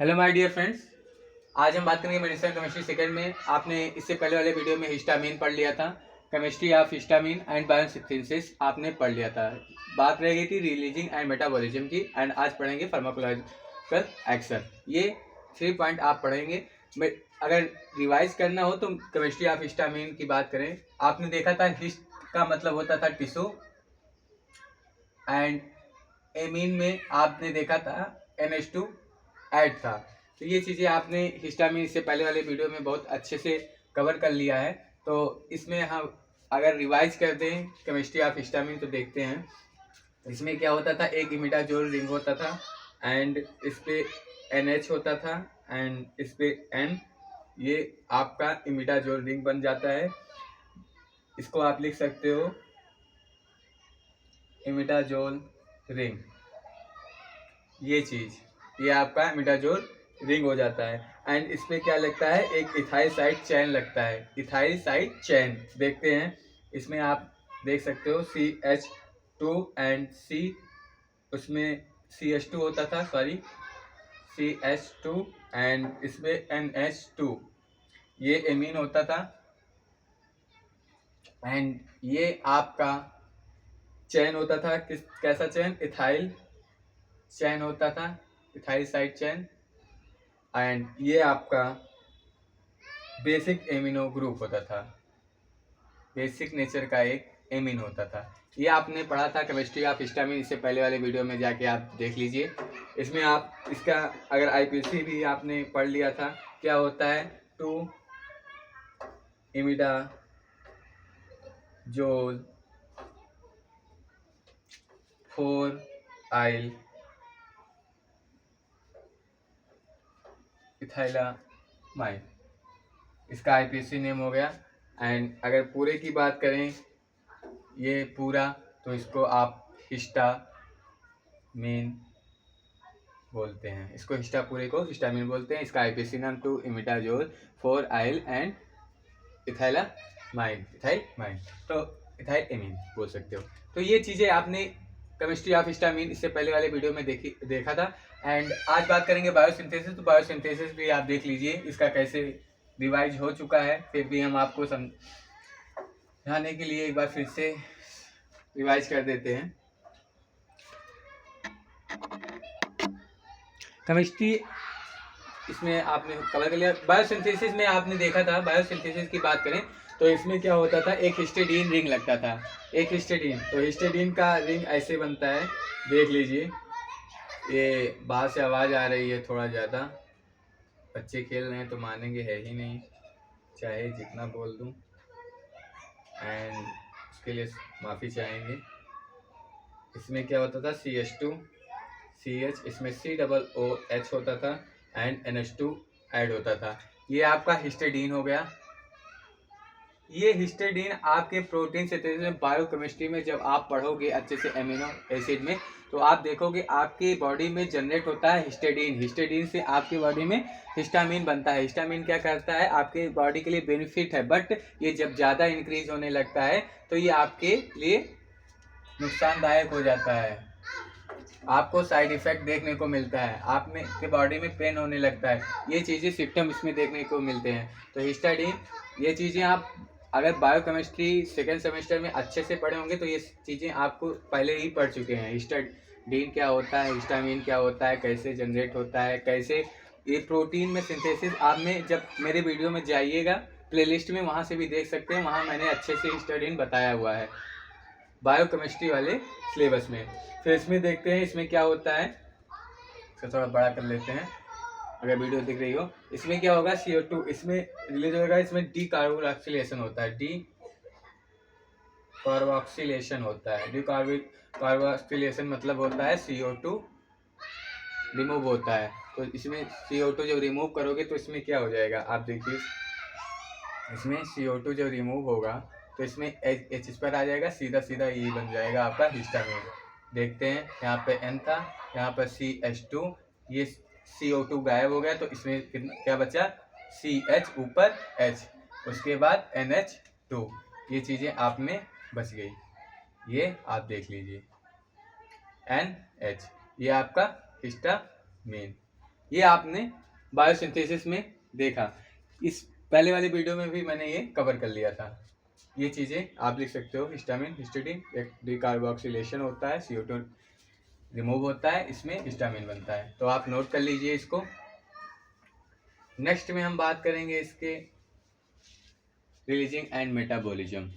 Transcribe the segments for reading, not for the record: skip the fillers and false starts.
Hello my dear friends. आज हम बात करेंगे मेडिसिन केमिस्ट्री सेकंड में। आपने इससे पहले वाले वीडियो में हिस्टामिन पढ़ लिया था, chemistry of histamine and biosynthesis आपने पढ़ लिया था। बात रह गई थी रिलीजिंग एंड मेटाबॉलिज्म की, एंड आज पढ़ेंगे फार्माकोलॉजिकल एक्शन। ये 3 पॉइंट आप पढ़ेंगे। अगर रिवाइज करना हो तो केमिस्ट्री ऑफ हिस्टामिन की बात करें, आपने देखा था हिस्ट का मतलब होता था टिश्यू, एंड एमीन में आपने देखा था NH2 ऐड था। तो ये चीज़ें आपने हिस्टामिन इससे पहले वाले वीडियो में बहुत अच्छे से कवर कर लिया है। तो इसमें हम अगर रिवाइज कर दें केमिस्ट्री ऑफ हिस्टामिन तो देखते हैं इसमें क्या होता था। एक इमिडाजोल रिंग होता था एंड इस पे NH होता था एंड इस पे N, ये आपका इमिडाजोल रिंग बन जाता है। इसको आप लिख सकते हो इमिडाजोल रिंग। ये चीज़ ये आपका इमिडाजोल रिंग हो जाता है एंड इसमें क्या लगता है, एक इथाइल साइड चैन लगता है। इथाइल साइड चैन देखते हैं, इसमें आप देख सकते हो CH2 एंड C, उसमें CH2 होता था, सॉरी CH2 एंड इसमें NH2, ये एमीन होता था एंड ये आपका चैन होता था। कैसा चैन? इथाइल चैन होता था, इथाइल साइड चैन, एंड ये आपका बेसिक एमिनो ग्रुप होता था, बेसिक नेचर का एक एमिन होता था। ये आपने पढ़ा था केमिस्ट्री ऑफ हिस्टामिन, इससे पहले वाले वीडियो में जाके आप देख लीजिए। इसमें आप इसका अगर IPC भी आपने पढ़ लिया था, क्या होता है 2 इमिडाजोल 4 आइल इथाइलामाइड, इसका IPC नेम हो गया। एंड अगर पूरे की बात करें ये पूरा, तो इसको आप हिस्टामिन बोलते हैं, इसको हिस्टा पूरे को हिस्टामिन बोलते हैं। इसका IPC नाम 2 इमिडाजोल 4 आइल एंड इथाइलामाइड, तो इथाइल एमीन बोल सकते हो। तो ये चीज़ें आपने केमिस्ट्री ऑफ हिस्टामिन इससे पहले वाले वीडियो में देखा था। एंड आज बात करेंगे बायोसिंथेसिस। तो बायोसिंथेसिस भी आप देख लीजिए, इसका कैसे रिवाइज हो चुका है, फिर भी हम आपको समझाने के लिए एक बार फिर से रिवाइज कर देते हैं। केमिस्ट्री इसमें आपने कवर कर लिया। बायोसिंथेसिस में आपने देखा था, बायोसिंथेसिस की बात करें तो इसमें क्या होता था, एक हिस्टिडीन रिंग लगता था, एक हिस्टिडीन। तो हिस्टिडीन का रिंग ऐसे बनता है, देख लीजिए। ये बाहर से आवाज़ आ रही है थोड़ा ज़्यादा, बच्चे खेल रहे हैं तो मानेंगे है ही नहीं, चाहे जितना बोल दूं, एंड उसके लिए माफ़ी चाहेंगे। इसमें क्या होता था, CH2 CH, इसमें COOH होता था एंड NH2 ऐड होता था। ये आपका हिस्टिडीन हो गया। ये हिस्टिडीन आपके प्रोटीन सिंथेसिस में, बायोकेमिस्ट्री में जब आप पढ़ोगे अच्छे से एमिनो एसिड में, तो आप देखोगे आपके बॉडी में जनरेट होता है हिस्टिडीन। हिस्टिडीन से आपकी बॉडी में हिस्टामिन बनता है। हिस्टामिन क्या करता है, आपके बॉडी के लिए बेनिफिट है, बट ये जब ज़्यादा इंक्रीज होने लगता है तो ये आपके लिए नुकसानदायक हो जाता है। आपको साइड इफेक्ट देखने को मिलता है, आप में के बॉडी में पेन होने लगता है, ये चीज़ें सिम्टम इसमें देखने को मिलते हैं। तो हिस्टाडीन, ये चीज़ें आप अगर बायोकेमिस्ट्री सेकेंड सेमेस्टर में अच्छे से पढ़े होंगे तो ये चीज़ें आपको पहले ही पढ़ चुके हैं। हिस्टाडीन क्या होता है, हिस्टामिन क्या होता है, कैसे जनरेट होता है, कैसे ये प्रोटीन में सिंथेसिस। आप में जब मेरे वीडियो में जाइएगा प्लेलिस्ट में, वहाँ से भी देख सकते हैं, वहाँ मैंने अच्छे से हिस्टाडीन बताया हुआ है बायोकेमिस्ट्री वाले सिलेबस में। फिर इसमें देखते हैं इसमें क्या होता है, इसको थोड़ा बड़ा कर लेते हैं अगर वीडियो दिख रही हो। इसमें क्या होगा, CO2 इसमें रिलीज होगा, इसमें डी कार्बोक्सिलेशन होता है, डी कार्बोक्सिलेशन होता है। डी कार्बोक्सिलेशन मतलब होता है CO2 रिमूव होता है। तो इसमें CO2 जब रिमूव करोगे तो इसमें क्या हो जाएगा, आप देखिए, इसमें CO2 जब रिमूव होगा तो इसमें H पर आ जाएगा, सीधा सीधा ये बन जाएगा आपका हिस्टामिन। देखते हैं यहाँ पे N था, यहाँ पर CH2, ये CO2 गायब हो गया, तो इसमें क्या बचा, CH ऊपर H, उसके बाद NH2, ये चीज़ें आप में बच गई। ये आप देख लीजिए NH, ये आपका हिस्टामिन। ये आपने बायोसिंथेसिस में देखा। इस पहले वाली वीडियो में भी मैंने ये कवर कर लिया था। ये चीज़ें आप लिख सकते हो। हिस्टामिन, हिस्टिडीन, एक डिकार्बोक्सिलेशन होता है, CO2 रिमूव होता है, इसमें हिस्टामिन बनता है। तो आप नोट कर लीजिए इसको। नेक्स्ट में हम बात करेंगे इसके रिलीजिंग एंड मेटाबॉलिज्म।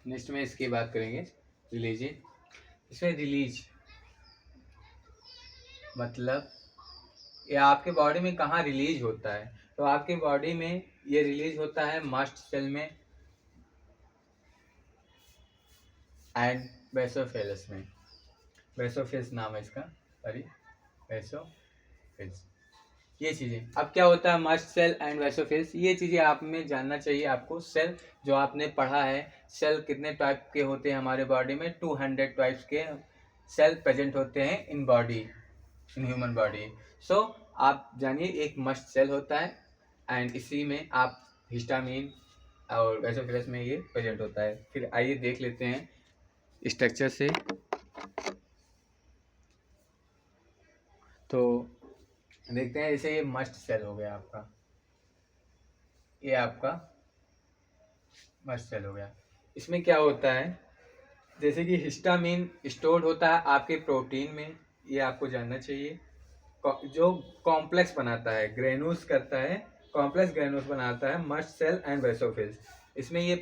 नेक्स्ट में इसकी बात करेंगे रिलीजिंग। इसमें रिलीज मतलब ये आपके बॉडी में कहाँ रिलीज होता है। तो आपके बॉडी में ये रिलीज होता है मास्ट सेल में एंड बेसोफिल्स में। बेसोफिल्स नाम है इसका, सॉरी, बेसोफिल्स। ये चीज़ें अब क्या होता है मास्ट सेल एंड बेसोफिल्स, ये चीज़ें आप में जानना चाहिए आपको। सेल जो आपने पढ़ा है, सेल कितने टाइप के होते हैं हमारे बॉडी में, 200 टाइप्स के सेल प्रेजेंट होते हैं in body, in human body. So आप जानिए एक मस्ट सेल होता है एंड इसी में आप हिस्टामिन और बेसोफिल्स में ये प्रेजेंट होता है। फिर आइए देख लेते हैं स्ट्रक्चर से। तो देखते हैं, जैसे ये मस्ट सेल हो गया आपका, ये आपका मस्ट सेल हो गया। इसमें क्या होता है, जैसे कि हिस्टामिन स्टोर्ड होता है आपके प्रोटीन में, ये आपको जानना चाहिए। जो कॉम्प्लेक्स बनाता है, ग्रेनुल्स करता है, कॉम्प्लेक्स ग्रेनुल्स बनाता है मस्ट सेल एंड बेसोफिल्स। इसमें ये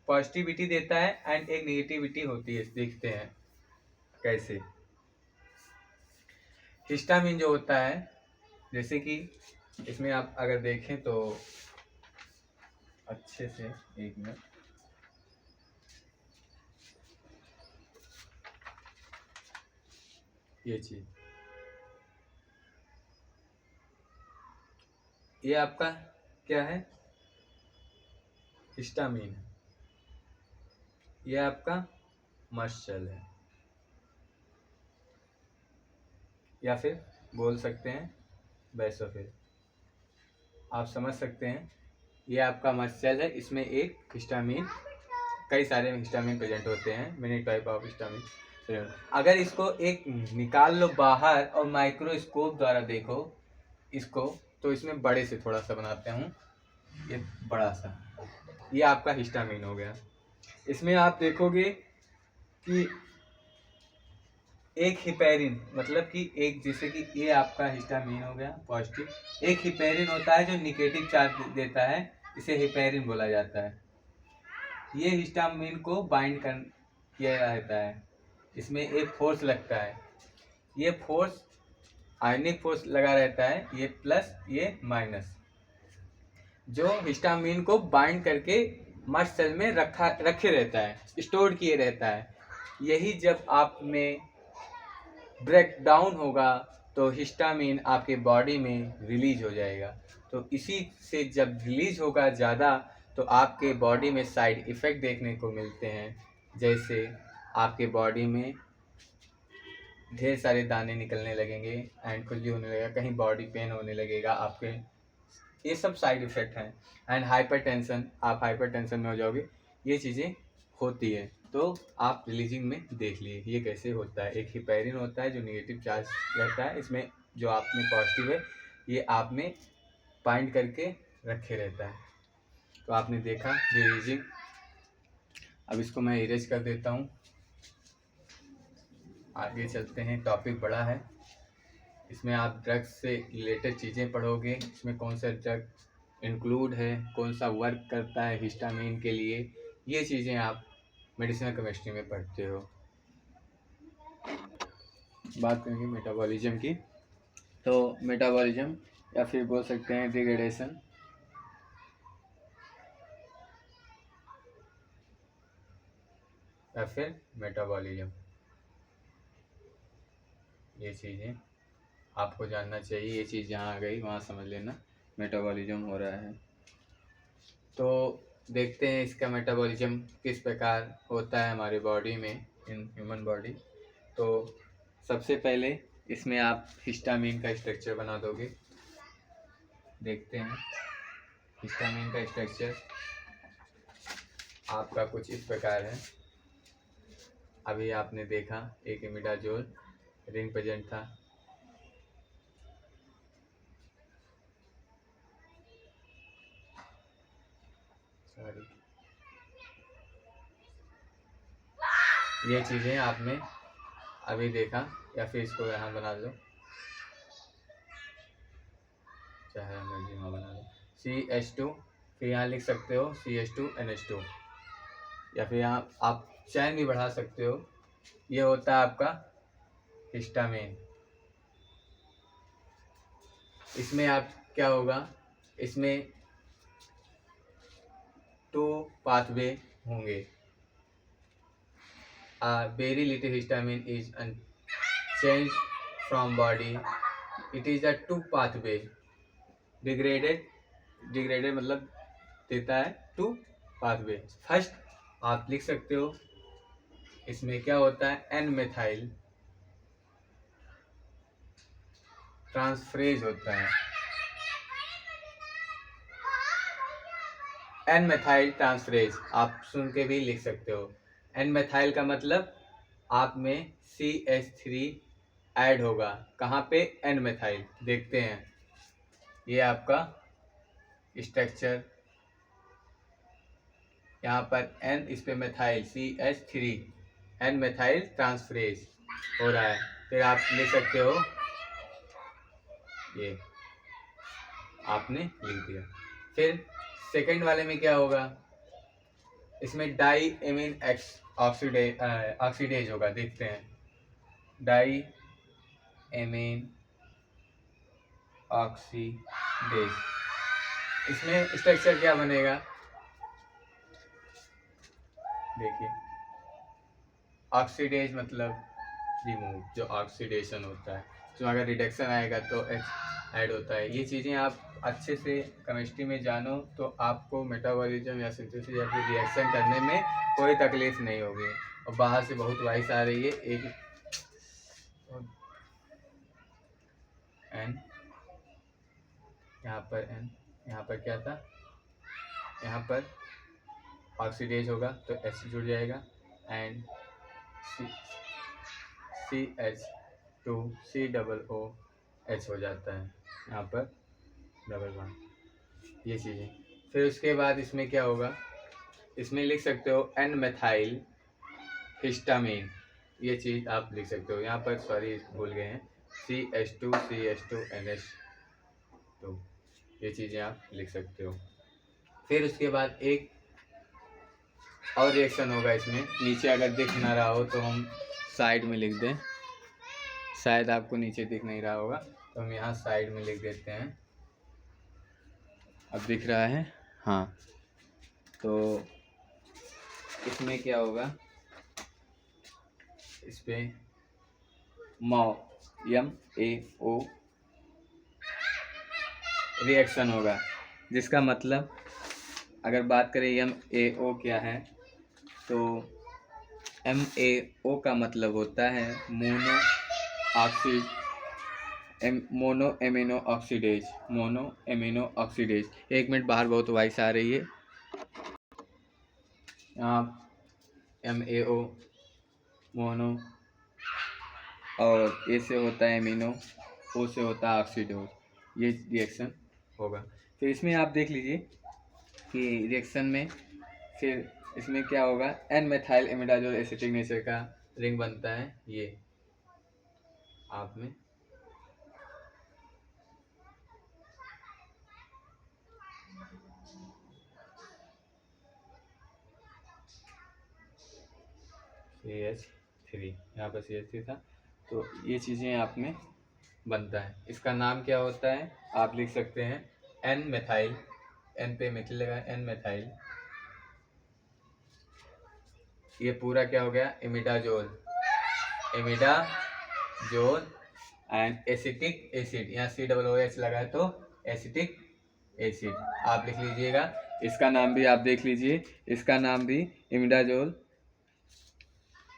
पॉजिटिविटी देता है एंड एक नेगेटिविटी होती है। देखते हैं कैसे। हिस्टामिन जो होता है, जैसे कि इसमें आप अगर देखें तो अच्छे से, एक मिनट, ये चीज, ये आपका क्या है, हिस्टामिन, ये आपका मस्ट सेल है, या फिर बोल सकते हैं बेसोफिल। आप समझ सकते हैं, ये आपका मस्ट सेल है, इसमें एक हिस्टामिन, कई सारे हिस्टामिन प्रेजेंट होते हैं, मेनी टाइप ऑफ हिस्टामिन। अगर इसको एक निकाल लो बाहर और माइक्रोस्कोप द्वारा देखो इसको, तो इसमें बड़े से थोड़ा सा बनाते हूँ, ये बड़ा सा, ये आपका हिस्टामिन हो गया। इसमें आप देखोगे कि एक हिपेरिन, मतलब कि एक, जैसे कि ये आपका हिस्टामिन हो गया पॉजिटिव, एक हिपेरिन होता है जो निगेटिव चार्ज देता है, इसे हिपेरिन बोला जाता है। ये हिस्टामिन को बाइंड कर किया रहता है, इसमें एक फोर्स लगता है, ये फोर्स आयनिक फोर्स लगा रहता है, ये प्लस ये माइनस, जो हिस्टामिन को बाइंड करके मस्ट सेल में रखे रहता है, स्टोर किए रहता है। यही जब आप में ब्रेक डाउन होगा तो हिस्टामिन आपके बॉडी में रिलीज हो जाएगा। तो इसी से जब रिलीज होगा ज़्यादा, तो आपके बॉडी में साइड इफ़ेक्ट देखने को मिलते हैं, जैसे आपके बॉडी में ढेर सारे दाने निकलने लगेंगे एंड खुजली होने लगेगा, कहीं बॉडी पेन होने लगेगा आपके, ये सब साइड इफ़ेक्ट हैं। एंड हाइपरटेंशन, आप हाइपरटेंशन में हो जाओगे, ये चीज़ें होती है। तो आप रिलीजिंग में देख लिए ये कैसे होता है। एक हिपेरिन होता है जो नेगेटिव चार्ज रहता है, इसमें जो आप में पॉजिटिव है ये आप में बाइंड करके रखे रहता है। तो आपने देखा रिलीजिंग। अब इसको मैं इरेज कर देता हूँ, आगे चलते हैं। टॉपिक बड़ा है, इसमें आप ड्रग्स से रिलेटेड चीज़ें पढ़ोगे, इसमें कौन सा ड्रग इंक्लूड है, कौन सा वर्क करता है हिस्टामिन के लिए, ये चीज़ें आप मेडिसिनल केमिस्ट्री में पढ़ते हो। बात करेंगे मेटाबॉलिज्म की। तो मेटाबॉलिज्म या फिर बोल सकते हैं डिग्रेडेशन, या फिर मेटाबॉलिज्म, ये चीज़ें आपको जानना चाहिए। ये चीज़ जहाँ आ गई वहाँ समझ लेना मेटाबॉलिज्म हो रहा है। तो देखते हैं इसका मेटाबॉलिज्म किस प्रकार होता है हमारे बॉडी में, इन ह्यूमन बॉडी। तो सबसे पहले इसमें आप हिस्टामिन का स्ट्रक्चर बना दोगे। देखते हैं हिस्टामिन का स्ट्रक्चर आपका कुछ इस प्रकार है। अभी आपने देखा एक इमिडाजोल, रिंग प्रेजेंट था। सॉरी, ये चीज़ें आपने अभी देखा, या फिर इसको यहाँ बना लो, चाहे मर्जी यहाँ बना लो, CH2, फिर यहाँ लिख सकते हो CH2NH2, या फिर यहाँ आप चैन भी बढ़ा सकते हो। ये होता है आपका हिस्टामिन। इसमें आप क्या होगा, इसमें 2 पाथवे होंगे। Very little histamine is change from body, it is a 2 pathway. Degraded मतलब देता है 2 पाथवे। फर्स्ट आप लिख सकते हो, इसमें क्या होता है, एन मेथाइल ट्रांसफरेज होता है। एन मेथाइल ट्रांसफरेज आप सुन के भी लिख सकते हो। एन मेथाइल का मतलब आप में CH3 ऐड होगा। कहाँ पे, एन मेथाइल। देखते हैं, ये आपका स्ट्रक्चर, यहाँ पर एन, इस पे methyl CH3, N methyl transferase हो रहा है। फिर आप लिख सकते हो, ये आपने लिख दिया। फिर सेकंड वाले में क्या होगा, इसमें डाई एमीन ऑक्सीडेज होगा। देखते हैं, डाई एमीन ऑक्सीडेज, इसमें स्ट्रक्चर क्या बनेगा, देखिए, ऑक्सीडेज मतलब रिमूव, जो ऑक्सीडेशन होता है, जो अगर रिडक्शन आएगा तो H ऐड होता है। ये चीज़ें आप अच्छे से केमिस्ट्री में जानो तो आपको मेटाबॉलिज्म या सिंथेसिस या फिर रिएक्शन करने में कोई तकलीफ नहीं होगी। और बाहर से बहुत वॉइस आ रही है, एक एन, यहाँ पर एन, यहाँ पर क्या था, यहाँ पर ऑक्सीडेज होगा तो H जुड़ जाएगा, एंड CH2 COOH हो जाता है, यहाँ पर डबल बॉन्ड। ये चीज़ें। फिर उसके बाद इसमें क्या होगा, इसमें लिख सकते हो एन मेथाइल हिस्टामिन, ये चीज़ आप लिख सकते हो। यहाँ पर सॉरी भूल गए हैं, CH2NH2, ये चीज़ें आप लिख सकते हो। फिर उसके बाद एक और रिएक्शन होगा इसमें, नीचे अगर दिख ना रहा हो तो हम साइड में लिख दें, शायद आपको नीचे दिख नहीं रहा होगा तो हम यहाँ साइड में लिख देते हैं। अब दिख रहा है, हाँ। तो इसमें क्या होगा, इस पे MAO रिएक्शन होगा, जिसका मतलब अगर बात करें MAO क्या है, तो MAO का मतलब होता है मोनो एमिनो ऑक्सीडेज। एक मिनट, बाहर बहुत वॉइस आ रही है। यहाँ MAO मोनो, और ए से होता है एमिनो, ओ से होता है ऑक्सीडोज, ये रिएक्शन होगा। तो इसमें आप देख लीजिए कि रिएक्शन में फिर इसमें क्या होगा, N methyl imidazole acetic nature का रिंग बनता है। ये आप में CH3, यहाँ पर CH3 था, तो ये चीज़ें आप में बनता है। इसका नाम क्या होता है, आप लिख सकते हैं एन मेथाइल, एन पे मिथिल लगा, एन मेथाइल। ये पूरा क्या हो गया, इमिडाजोल एंड एसिटिक एसिड, यहाँ COOH लगा है तो एसिटिक एसिड आप लिख लीजिएगा। इसका नाम भी आप देख लीजिए, इसका नाम भी इमिडाजोल।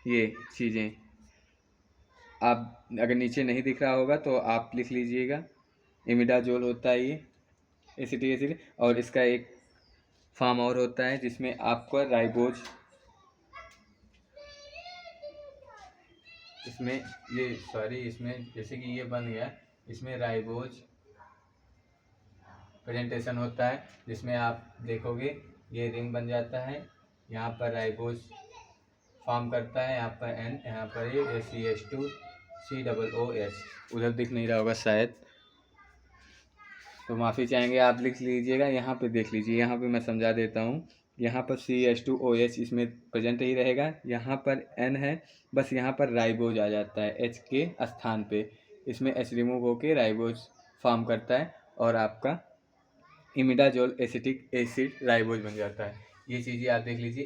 ये चीज़ें आप अगर नीचे नहीं दिख रहा होगा तो आप लिख लीजिएगा, इमिडाजोल होता है ये एसिटिक एसिड। और इसका एक फॉर्म और होता है जिसमें आपका इसमें इसमें जैसे कि ये बन गया, इसमें राइबोज प्रेजेंटेशन होता है, जिसमें आप देखोगे ये रिंग बन जाता है, यहाँ पर राइबोज फॉर्म करता है, यहाँ पर N, यहाँ पर ये CH2COOH, उधर दिख नहीं रहा होगा शायद, तो माफ़ी चाहेंगे, आप लिख लीजिएगा। यहाँ पे देख लीजिए, यहाँ पे मैं समझा देता हूँ। यहाँ पर CH2OH इसमें प्रेजेंट ही रहेगा, यहाँ पर N है, बस यहाँ पर राइबोज आ जाता है H के स्थान पे, इसमें H रिमूव होके राइबोज फॉर्म करता है और आपका इमिडाजोल एसिटिक एसिड राइबोज बन जाता है। ये चीज़ें आप देख लीजिए,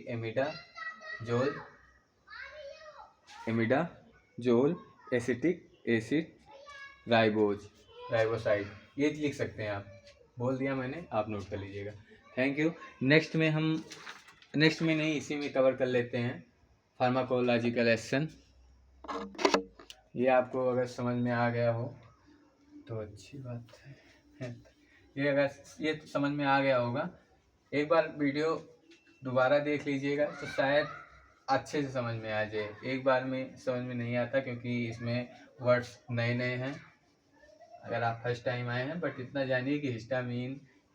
इमिडाजोल एसिटिक एसिड राइबोसाइड, ये लिख सकते हैं आप, बोल दिया मैंने, आप नोट कर लीजिएगा। Thank you. नेक्स्ट में नहीं, इसी में कवर कर लेते हैं फार्माकोलॉजिकल एक्शन। ये आपको अगर समझ में आ गया हो तो अच्छी बात है। ये समझ में आ गया होगा, एक बार वीडियो दोबारा देख लीजिएगा तो शायद अच्छे से समझ में आ जाए। एक बार में समझ में नहीं आता क्योंकि इसमें वर्ड्स नए हैं, अगर आप फर्स्ट टाइम आए हैं। बट इतना जानिए कि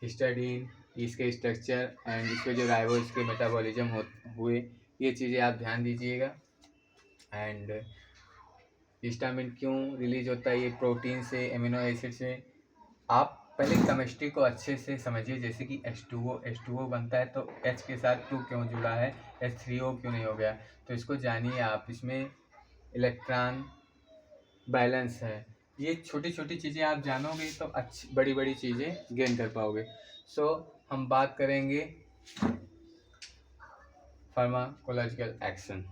हिस्टाडीन, इसके स्ट्रक्चर एंड इसके जो राइबोज के मेटाबॉलिज्म हुए, ये चीज़ें आप ध्यान दीजिएगा। एंड हिस्टामिन क्यों रिलीज होता है, ये प्रोटीन से, एमिनो एसिड से। आप पहले केमिस्ट्री को अच्छे से समझिए, जैसे कि H2O बनता है तो H के साथ 2 क्यों जुड़ा है, H3O क्यों नहीं हो गया, तो इसको जानिए आप। इसमें इलेक्ट्रॉन बैलेंस है, ये छोटी छोटी चीज़ें आप जानोगे तो अच्छी बड़ी चीज़ें गेन कर पाओगे। सो हम बात करेंगे फार्माकोलॉजिकल एक्शन।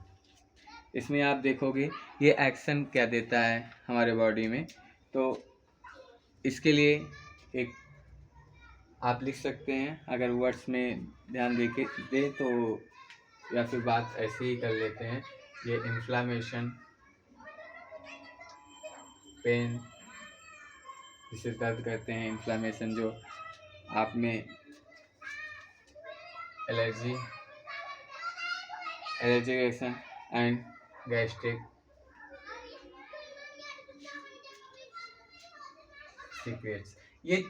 इसमें आप देखोगे ये एक्शन क्या देता है हमारे बॉडी में, तो इसके लिए एक आप लिख सकते हैं, अगर वर्ड्स में ध्यान दे तो, या फिर बात ऐसे ही कर लेते हैं। ये इन्फ्लामेशन, पेन, जिसे दर्द कहते हैं, इन्फ्लामेशन जो आप में, allergy reaction and gastric secrets. ये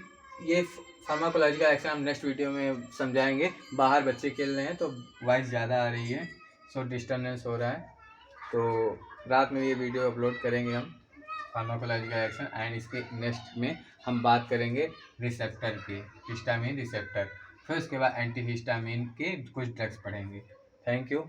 फार्माकोलॉजिकल एक्शन हम नेक्स्ट वीडियो में समझाएंगे। बाहर बच्चे खेल रहे हैं तो वॉइस ज़्यादा आ रही है, सो डिस्टर्बेंस हो रहा है, तो रात में ये वीडियो अपलोड करेंगे हम फार्माकोलॉजिकल एक्शन। एंड इसके नेक्स्ट में हम बात करेंगे रिसेप्टर की, हिस्टामिन रिसेप्टर, फिर उसके बाद एंटी हिस्टामिन के कुछ ड्रग्स पढ़ेंगे। Thank you.